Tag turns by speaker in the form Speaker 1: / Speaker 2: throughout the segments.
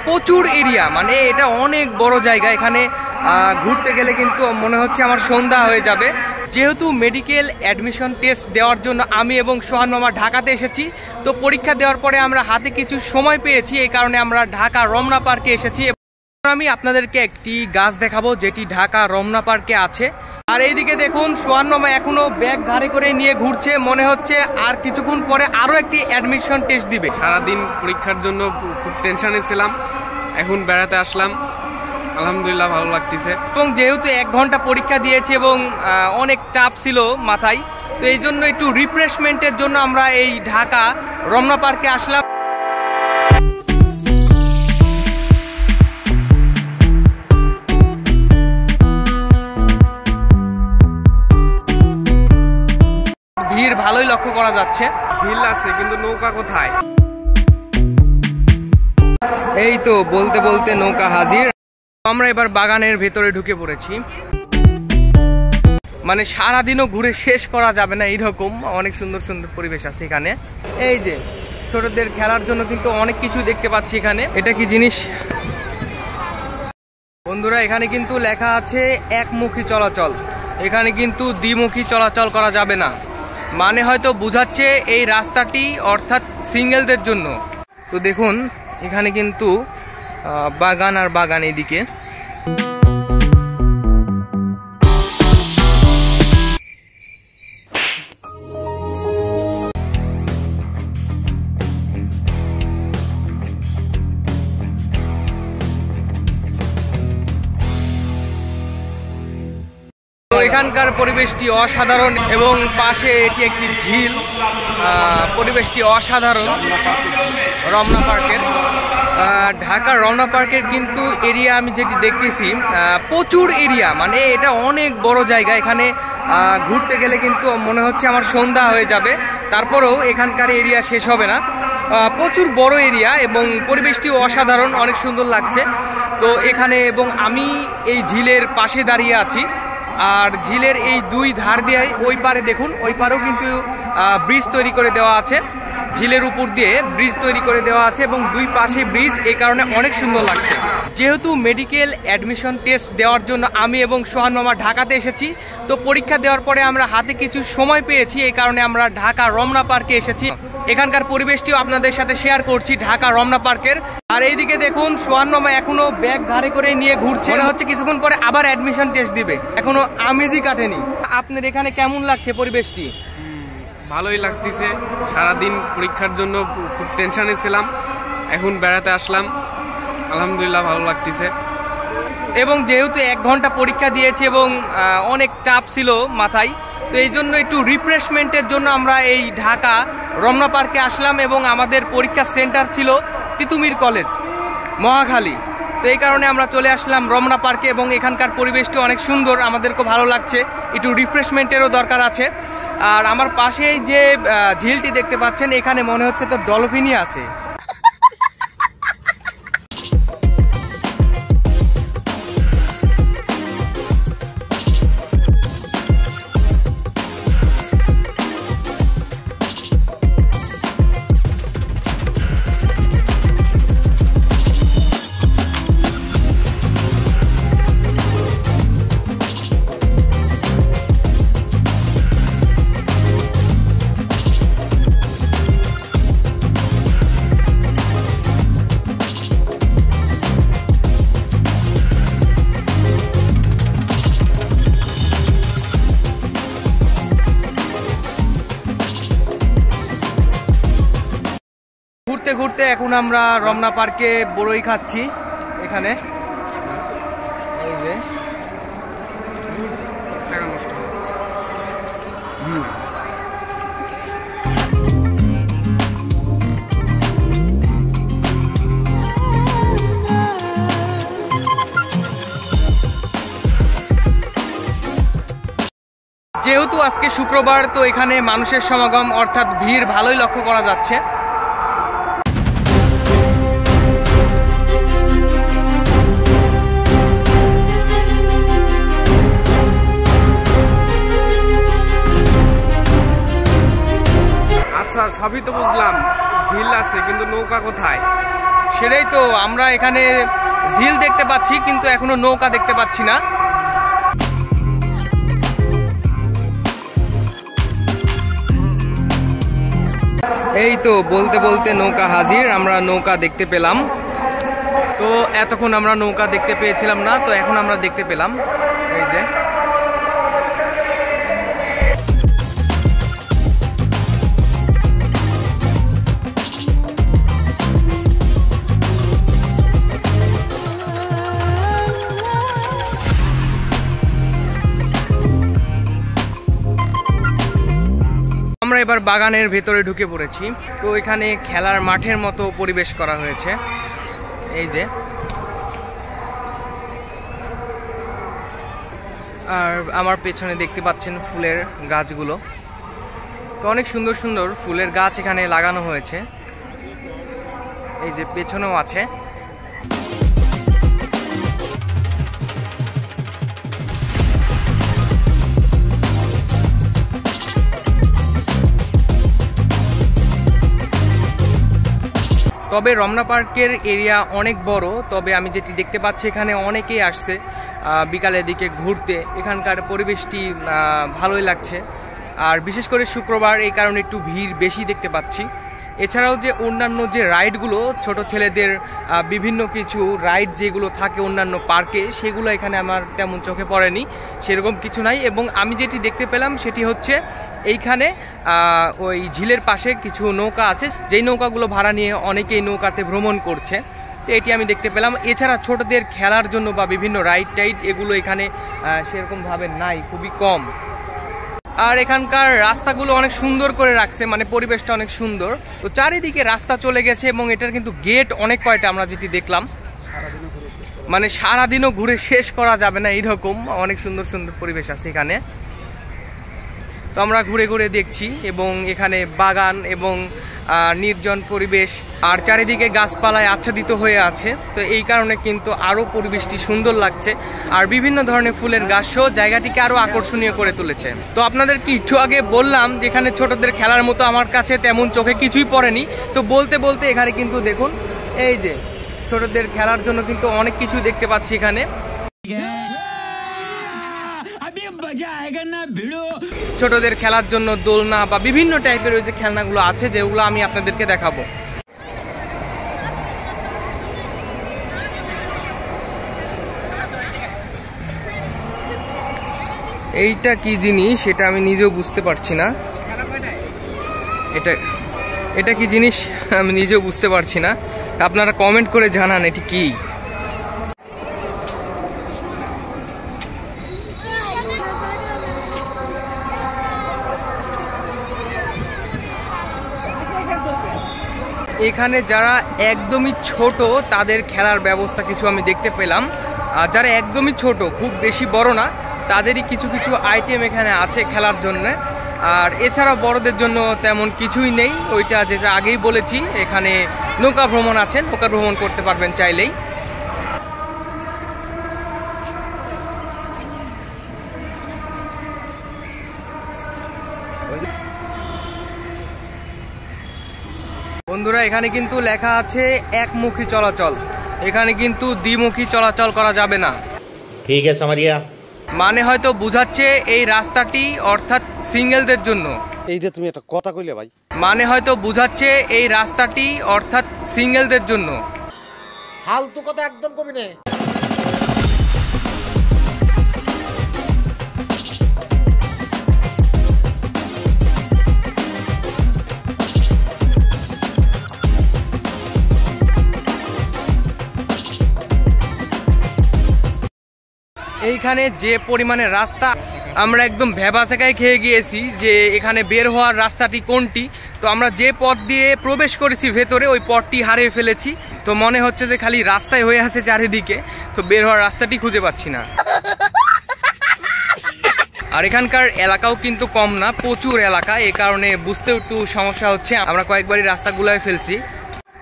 Speaker 1: প্রচুর এরিয়া, মানে এটা অনেক বড় জায়গা। এখানে ঘুরতে গেলে কিন্তু মনে হচ্ছে আমার সন্ধ্যা হয়ে যাবে। যেহেতু মেডিকেল অ্যাডমিশন টেস্ট দেওয়ার জন্য আমি এবং সোহান মামা ঢাকাতে এসেছি, তো পরীক্ষা দেওয়ার পরে আমরা হাতে কিছু সময় পেয়েছি, এই কারণে আমরা ঢাকা রমনা পার্কে এসেছি। আমি আপনাদেরকে একটি গাছ দেখাবো যেটি ঢাকা রমনা পার্কে আছে। আর এইদিকে দেখুন সোহান মামা এখনো ব্যাগ ঘাড়ে করে নিয়ে ঘুরছে, মনে হচ্ছে আর কিছুক্ষণ পরে আরো একটি অ্যাডমিশন টেস্ট দিবে।
Speaker 2: সারাদিন পরীক্ষার জন্য খুব টেনশনে ছিলাম, এখন বেড়াতে আসলাম, আলহামদুলিল্লাহ ভালো লাগতেছে।
Speaker 1: এবং যেহেতু 1 ঘন্টা পরীক্ষা দিয়েছি এবং অনেক চাপ ছিল মাথায়, তো এই জন্য একটু রিফ্রেশমেন্টের জন্য আমরা এই ঢাকা রমনা পার্কে আসলাম। ভিড় ভালোই লক্ষ্য করা যাচ্ছে।
Speaker 2: ঝিল আছে কিন্তু নৌকা কোথায়?
Speaker 1: এই তো বলতে বলতে নৌকা হাজির। আমরা এবার বাগানের ভেতরে ঢুকে পড়েছি। মানে সারাদিনও ঘুরে শেষ করা যাবে না, এইরকম অনেক সুন্দর সুন্দর পরিবেশ আছে এখানে। এই যে ছোটদের খেলার জন্য কিন্তু অনেক কিছু দেখতে পাচ্ছি এখানে। এটা কি জিনিস বন্ধুরা? এখানে কিন্তু লেখা আছে একমুখী চলাচল, এখানে কিন্তু দ্বিমুখী চলাচল করা যাবে না। মানে হয়তো বোঝাচ্ছে এই রাস্তাটি অর্থাৎ সিঙ্গেলদের জন্য। তো দেখুন এখানে কিন্তু বাগান আর বাগান। এদিকে এখানকার পরিবেশটি অসাধারণ এবং পাশে এটি একটি ঝিল। পরিবেশটি অসাধারণ রমনা পার্কের। ঢাকার রমনা পার্কের কিন্তু এরিয়া আমি যেটি দেখতেছি প্রচুর এরিয়া, মানে এটা অনেক বড় জায়গা। এখানে ঘুরতে গেলে কিন্তু মনে হচ্ছে আমার সন্ধ্যা হয়ে যাবে, তারপরেও এখানকার এরিয়া শেষ হবে না। প্রচুর বড় এরিয়া এবং পরিবেশটিও অসাধারণ, অনেক সুন্দর লাগছে। তো এখানে এবং আমি এই ঝিলের পাশে দাঁড়িয়ে আছি। আর ঝিলের এই 2 ধার দিয়ে ওই পারে দেখুন, ওই পারেও কিন্তু ব্রিজ তৈরি করে দেওয়া আছে। ঝিলের উপর দিয়ে ব্রিজ তৈরি করে দেওয়া আছে এবং 2 পাশে ব্রিজ, এই কারণে অনেক সুন্দর লাগছে। যেহেতু মেডিকেল অ্যাডমিশন টেস্ট দেওয়ার জন্য আমি এবং সোহান মামা ঢাকাতে এসেছি, তো পরীক্ষা দেওয়ার পরে আমরা হাতে কিছু সময় পেয়েছি, এই কারণে আমরা ঢাকা রমনা পার্কে এসেছি। এখানকার পরিবেশটিও আপনাদের সাথে শেয়ার করছি ঢাকা রমনা পার্কের। আর এইদিকে দেখুন সোহান মামা এখনো ব্যাগ ঘাড়ে করে নিয়ে ঘুরছে, মনে হচ্ছে কিছুক্ষণ পরে আবার অ্যাডমিশন টেস্ট দিবে, এখনো আমেজই কাটেনি। আপনার এখানে কেমন লাগছে পরিবেশটি?
Speaker 2: ভালোই লাগতেছে, সারাদিন পরীক্ষার জন্য খুব টেনশনে ছিলাম, এখন বেড়াতে আসলাম, আলহামদুলিল্লাহ ভালো লাগতেছে।
Speaker 1: এবং যেহেতু 1 ঘন্টা পরীক্ষা দিয়েছি এবং অনেক চাপ ছিল মাথায়, তো এই জন্য একটু রিফ্রেশমেন্টের জন্য আমরা এই ঢাকা রমনা পার্কে আসলাম। এবং আমাদের পরীক্ষা সেন্টার ছিল তিতুমির কলেজ মহাখালী, তো এই কারণে আমরা চলে আসলাম রমনা পার্কে। এবং এখানকার পরিবেশটি অনেক সুন্দর, আমাদেরকে ভালো লাগছে, একটু রিফ্রেশমেন্টেরও দরকার আছে। আর আমার পাশে যে ঝিলটি দেখতে পাচ্ছেন, এখানে মনে হচ্ছে তো ডলফিনই আছে। ঘুরতে ঘুরতে এখন আমরা রমনা পার্কে বড়ই খাচ্ছি। এখানে এই যে যেহেতু আজকে শুক্রবার, তো এখানে মানুষের সমাগম অর্থাৎ ভিড় ভালোই লক্ষ্য করা যাচ্ছে।
Speaker 2: আচ্ছা, সবই তো বুঝলাম, ঝিল আছে কিন্তু নৌকা কোথায়?
Speaker 1: সেটাই তো, আমরা এখানে ঝিল দেখতে পাচ্ছি কিন্তু এখনো নৌকা দেখতে পাচ্ছি না। এই তো বলতে বলতে নৌকা হাজির, আমরা নৌকা দেখতে পেলাম। তো এতক্ষণ আমরা নৌকা দেখতে পেয়েছিলাম না, তো এখন আমরা দেখতে পেলাম। এই যে আমরা এবার বাগানের ভেতরে ঢুকে পড়েছি। তো এখানে খেলার মাঠের মতো পরিবেশ করা হয়েছে। এই যে, আর আমার পেছনে দেখতে পাচ্ছেন ফুলের গাছগুলো। তো অনেক সুন্দর সুন্দর ফুলের গাছ এখানে লাগানো হয়েছে। এই যে পেছনেও আছে। তবে রমনা পার্কের এরিয়া অনেক বড়। তবে আমি যেটি দেখতে পাচ্ছি এখানে অনেকেই আসছে বিকালের দিকে ঘুরতে। এখানকার পরিবেশটি ভালোই লাগছে, আর বিশেষ করে শুক্রবার এই কারণে একটু ভিড় বেশি দেখতে পাচ্ছি। এছাড়াও যে অন্যান্য যে রাইডগুলো, ছোট ছেলেদের বিভিন্ন কিছু রাইড যেগুলো থাকে অন্যান্য পার্কে, সেগুলো এখানে আমার তেমন চোখে পড়েনি, সেরকম কিছু নাই। এবং আমি যেটি দেখতে পেলাম সেটি হচ্ছে এইখানে ওই ঝিলের পাশে কিছু নৌকা আছে, যেই নৌকাগুলো ভাড়া নিয়ে অনেকেই নৌকাতে ভ্রমণ করছে। তো এটি আমি দেখতে পেলাম। এছাড়া ছোটদের খেলার জন্য বা বিভিন্ন রাইড টাইড এগুলো এখানে সেরকমভাবে নাই, খুবই কম। আর এখানকার রাস্তাগুলো অনেক সুন্দর করে রাখছে, মানে পরিবেশটা অনেক সুন্দর। তো চারিদিকে রাস্তা চলে গেছে এবং এটার কিন্তু গেট অনেক কয়টা আমরা যেটি দেখলাম, মানে সারাদিনও ঘুরে শেষ করা যাবে না, এইরকম অনেক সুন্দর সুন্দর পরিবেশ আছে এখানে। তো আমরা ঘুরে ঘুরে দেখছি এবং এখানে বাগান এবং নির্জন পরিবেশ, আর চারিদিকে গাছপালায় আচ্ছাদিত হয়ে আছে। তো এই কারণে কিন্তু আরো পরিবেশটি সুন্দর লাগছে, আর বিভিন্ন ধরনের ফুলের গাছও জায়গাটিকে আরো আকর্ষণীয় করে তুলেছে। তো আপনাদেরকে একটু আগে বললাম যেখানে ছোটদের খেলার মতো আমার কাছে তেমন চোখে কিছুই পড়েনি। তো বলতে বলতে এখানে কিন্তু দেখুন, এই যে ছোটদের খেলার জন্য কিন্তু অনেক কিছু দেখতে পাচ্ছি এখানে। ছোটদের খেলার জন্য দোলনা বা বিভিন্ন টাইপের ওই যে খেলনাগুলো আছে, যেগুলো আমি আপনাদেরকে দেখাবো। এইটা কি জিনিস সেটা আমি নিজেও বুঝতে পারছি না। এটা কি জিনিস আমি নিজেও বুঝতে পারছি না। আপনারা কমেন্ট করে জানান এটি কি। এখানে যারা একদমই ছোট তাদের খেলার ব্যবস্থা কিছু আমি দেখতে পেলাম। আর যারা একদমই ছোট, খুব বেশি বড় না, তাদেরই কিছু কিছু আইটেম এখানে আছে খেলার জন্য। আর এছাড়া বড়দের জন্য তেমন কিছুই নেই। ওইটা যেটা আগেই বলেছি, এখানে নৌকা ভ্রমণ আছে, নৌকা ভ্রমণ করতে পারবেন চাইলেই। বন্ধুরা, এখানে কিন্তু লেখা আছে একমুখী চলাচল, এখানে কিন্তু দ্বিমুখী চলাচল করা যাবে না।
Speaker 3: ঠিক আছে সামারিয়া,
Speaker 1: মানে হয়তো বুঝাচ্ছে এই রাস্তাটি অর্থাৎ সিঙ্গেলদের জন্য।
Speaker 4: এইটা তুমি একটা কথা কইলে ভাই,
Speaker 1: মানে হয়তো বুঝাচ্ছে এই রাস্তাটি অর্থাৎ সিঙ্গেলদের জন্য।
Speaker 4: ফালতু কথা একদম কবি না।
Speaker 1: এইখানে যে পরিমাণে রাস্তা, আমরা একদম ভ্যাবাসেকায় খেয়ে গিয়েছি যে এখানে বের হওয়ার রাস্তাটি কোনটি। তো আমরা যে পথ দিয়ে প্রবেশ করেছি ভেতরে, ওই পথটি হারিয়ে ফেলেছি। তো মনে হচ্ছে যে খালি রাস্তায় হয়ে আছে চারিদিকে, তো বের হওয়ার রাস্তাটি খুঁজে পাচ্ছি না। আর এখানকার এলাকাও কিন্তু কম না, প্রচুর এলাকা, এই কারণে বুঝতেও একটু সমস্যা হচ্ছে। আমরা কয়েকবারই রাস্তাগুলোয় ফেলছি।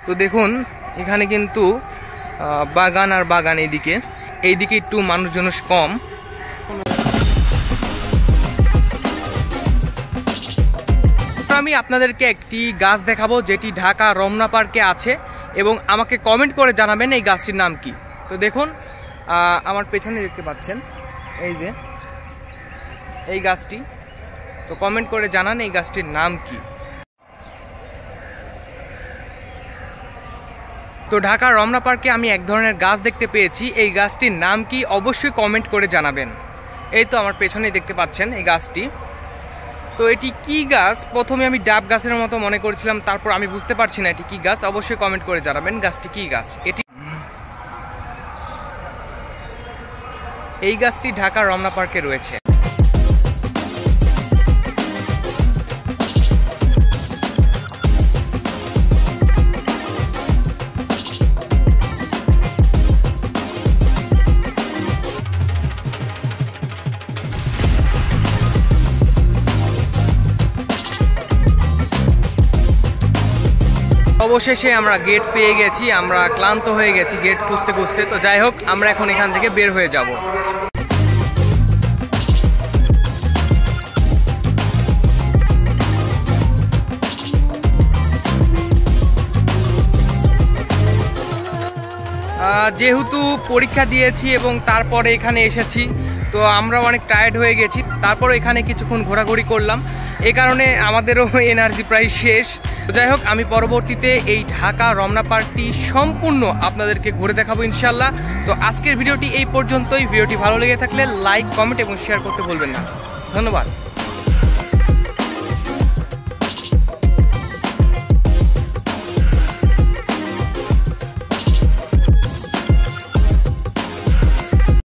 Speaker 1: তো দেখুন এখানে কিন্তু বাগান আর বাগান, এইদিকে একটু মানুষজন কম। আমি আপনাদেরকে একটি গাছ দেখাবো যেটি ঢাকা রমনা পার্কে আছে। এবং আমাকে কমেন্ট করে জানাবেন এই গাছটির নাম কি। তো দেখুন আমার পেছনে দেখতে পাচ্ছেন এই যে এই গাছটি, তো কমেন্ট করে জানান এই গাছটির নাম কি। তো ঢাকার রমনা পার্কে আমি এক ধরনের গাছ দেখতে পেয়েছি, এই গাছটির নাম কি অবশ্যই কমেন্ট করে জানাবেন। এই তো আমার পেছনেই দেখতে পাচ্ছেন এই গাছটি। তো এটি কি গাছ, প্রথমে আমি ডাব গাছের মতো মনে করেছিলাম, তারপর আমি বুঝতে পারছি না এটি কি গাছ, অবশ্যই কমেন্ট করে জানাবেন গাছটি কি গাছ। এই গাছটি ঢাকার রমনা পার্কে রয়েছে। অবশেষে আমরা গেট পেয়ে গেছি, আমরা ক্লান্ত হয়ে গেছি গেট খুঁজতে খুঁজতে। তো যাই হোক, আমরা এখন এখান থেকে বের হয়ে যাব। যেহেতু পরীক্ষা দিয়েছি এবং তারপরে এখানে এসেছি, তো আমরা অনেক টায়ার্ড হয়ে গেছি, তারপরে এখানে কিছুক্ষণ ঘোরাঘুরি করলাম, এ কারণে আমাদেরও এনার্জি প্রায় শেষ। যাই হোক, আমি পরবর্তীতে এই ঢাকা রমনা পার্কটি সম্পূর্ণ আপনাদেরকে ঘুরে দেখাবো ইনশাল্লাহ। তো আজকের ভিডিওটি এই পর্যন্তই। ভিডিওটি ভালো লেগে থাকলে লাইক, কমেন্ট এবং শেয়ার করতে ভুলবেন না। ধন্যবাদ।